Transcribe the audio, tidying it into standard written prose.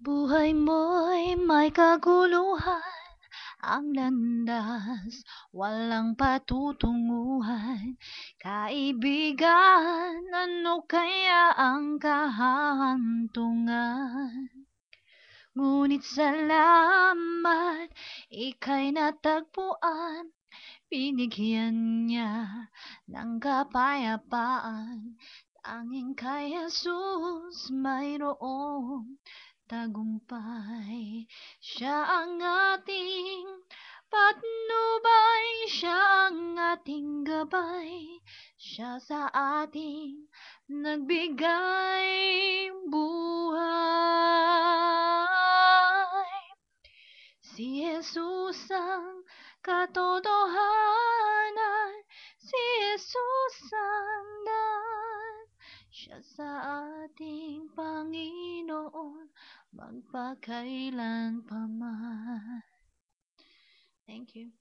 Buhay mo'y may kaguluhan, ang landas walang patutunguhan. Kaibigan, ano kaya ang kahantungan? Ngunit salamat, ika'y natagpuan, binigyan niya ng kapayapaan. Tanging kay Jesus mayroong tagumpay. Siya ang ating patnubay, siya ang ating gabay, siya sa ating nagbigay buhay. Si Jesus ang katotohanan, si Jesus ang daan, siya sa ating Panginoon magpakailan pa man. Thank you.